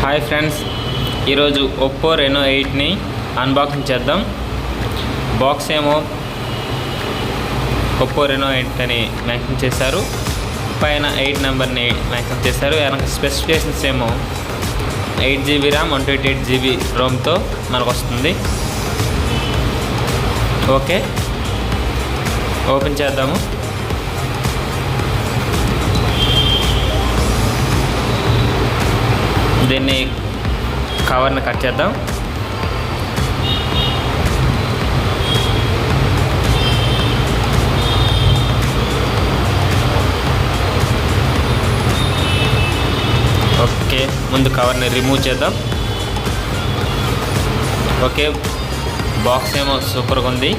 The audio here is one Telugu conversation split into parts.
హాయ్ ఫ్రెండ్స్, ఈరోజు ఒప్పో రెనో 8ని అన్బాక్సింగ్ చేద్దాం. బాక్స్ ఏమో ఒప్పో రెనో 8 అని మెన్షన్ చేశారు, పైన 8 నెంబర్ని మెన్షన్ చేశారు. వెనక స్పెసిఫికేషన్స్ ఏమో 8GB ర్యామ్ 128GB రోమ్తో మనకు వస్తుంది. ఓకే, ఓపెన్ చేద్దాము. దీన్ని కవర్ని కట్ చేద్దాం. ఓకే, ముందు కవర్ని రిమూవ్ చేద్దాం. ఓకే, బాక్స్ ఏమో సూపర్గా ఉంది.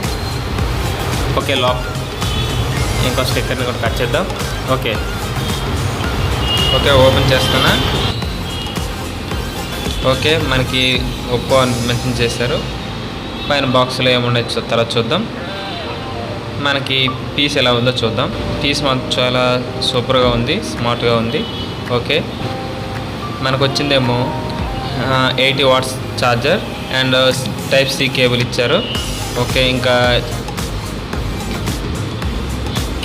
ఓకే, లాక్ ఇంకో స్టిక్కర్ని కూడా కట్ చేద్దాం. ఓకే ఓకే ఓపెన్ చేస్తున్నా. ఓకే, మనకి ఒప్పో అని మెన్షన్ చేశారు. పైన బాక్స్లో ఏముండొచ్చో తర్వాత చూద్దాం. మనకి పీస్ ఎలా ఉందో చూద్దాం. పీస్ మాత్రం చాలా సూపర్గా ఉంది, స్మార్ట్గా ఉంది. ఓకే, మనకు వచ్చిందేమో 80 watts charger and type C cable ఇచ్చారు. ఓకే, ఇంకా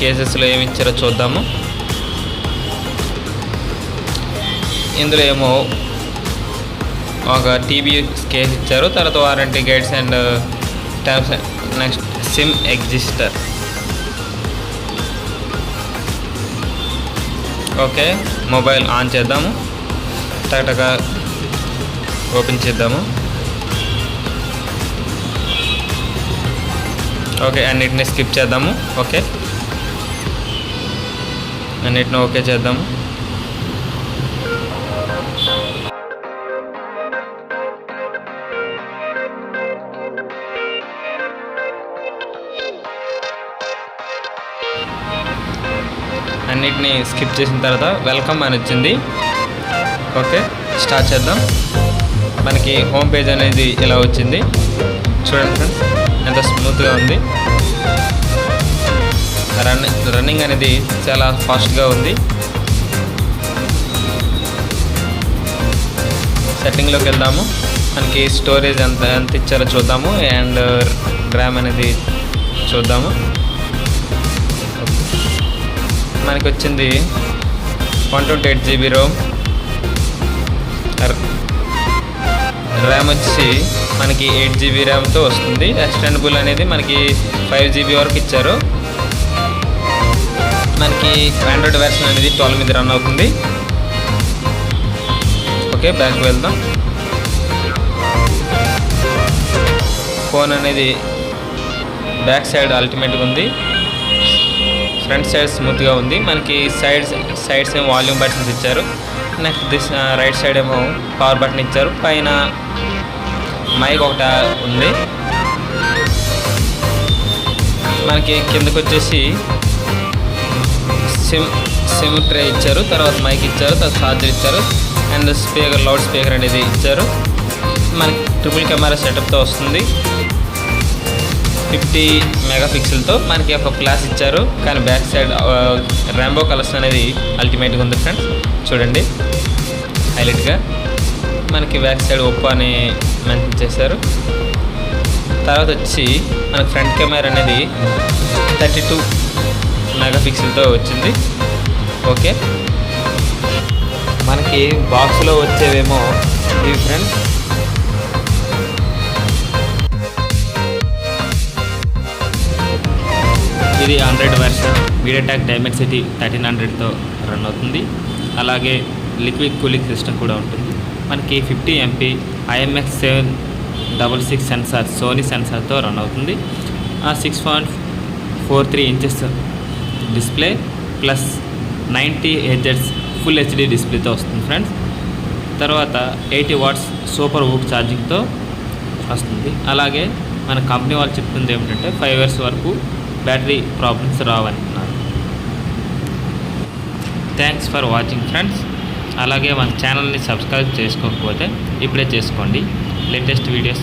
కేసెస్లో ఏమి ఇచ్చారో చూద్దాము. ఇందులో ఏమో ఒక టీబీ కేస్ ఇచ్చారు, తర్వాత warranty guides and terms. Next SIM ejector. Okay, mobile on చేద్దాము. టకటక ఓపెన్ చేద్దాము. ఓకే, అన్నిటిని స్కిప్ చేద్దాము. ఓకే, అన్నిటిని ఓకే చేద్దాము. అన్నిటిని స్కిప్ చేసిన తర్వాత వెల్కమ్ అని వచ్చింది. ఓకే, స్టార్ట్ చేద్దాం. మనకి హోమ్ పేజ్ అనేది ఇలా వచ్చింది. చూడండి ఫ్రెండ్స్, ఎంత స్మూత్గా ఉంది. రన్నింగ్ అనేది చాలా ఫాస్ట్గా ఉంది. సెట్టింగ్లోకి వెళ్దాము. మనకి స్టోరేజ్ ఎంత ఇచ్చారో చూద్దాము అండ్ ర్యామ్ అనేది చూద్దాము. మనకి వచ్చింది 128GB రోమ్. ర్యామ్ వచ్చి మనకి 8GB ర్యామ్తో వస్తుంది. ఎక్స్టెండబుల్ అనేది మనకి 5GB వరకు ఇచ్చారు. మనకి ఆండ్రాయిడ్ వెర్షన్ అనేది 12 మీద రన్ అవుతుంది. ఓకే, బ్యాక్ వెళ్దాం. ఫోన్ అనేది బ్యాక్ సైడ్ అల్టిమేట్గా ఉంది. ఫ్రంట్ సైడ్ స్మూత్గా ఉంది. మనకి సైడ్స్ ఏమో వాల్యూమ్ బటన్స్ ఇచ్చారు. నెక్స్ట్ రైట్ సైడ్ ఏమో పవర్ బటన్ ఇచ్చారు. పైన మైక్ ఒకటి ఉంది. మనకి కిందకు వచ్చేసి సిమ్ ట్రే ఇచ్చారు, తర్వాత మైక్ ఇచ్చారు, తర్వాత ఛార్జర్ ఇచ్చారు అండ్ లౌడ్ స్పీకర్ అనేది ఇచ్చారు. మనకి ట్రిపుల్ కెమెరా సెటప్తో వస్తుంది. 50 మెగాపిక్సెల్తో మనకి ఒక ఫ్లాష్ ఇచ్చారు. కానీ బ్యాక్ సైడ్ ర్యాంబో కలర్స్ అనేది అల్టిమేట్గా ఉంది ఫ్రెండ్స్. చూడండి హైలైట్గా. మనకి బ్యాక్ సైడ్ ఒప్పో అని మెన్షన్ చేశారు. తర్వాత వచ్చి మనకి ఫ్రంట్ కెమెరా అనేది 32 మెగాపిక్సెల్తో వచ్చింది. ఓకే, మనకి బాక్స్లో వచ్చేవేమో ఇవి ఫ్రెండ్స్. ఇది ఆండ్రాయిడ్ వెర్షన్ మీడియాటెక్ డైమెన్సిటీ 1300తో రన్ అవుతుంది. అలాగే లిక్విడ్ కూలింగ్ సిస్టమ్ కూడా ఉంటుంది. మనకి 50 MP IMX766 సెన్సార్, సోనీ సెన్సార్తో రన్ అవుతుంది. 6.43 inches display plus 90 Hz full HD డిస్ప్లేతో వస్తుంది ఫ్రెండ్స్. తర్వాత 80 వాట్స్ సూపర్ వూక్ ఛార్జింగ్తో వస్తుంది. అలాగే మన కంపెనీ వాళ్ళు చెప్తుంది ఏమిటంటే 5 years వరకు బ్యాటరీ ప్రాబ్లమ్స్ రావంటున్నారు. Thanks for watching friends. అలాగే మన ఛానల్ని సబ్స్క్రైబ్ చేసుకోకపోతే ఇప్పుడే చేసుకోండి. Latest videos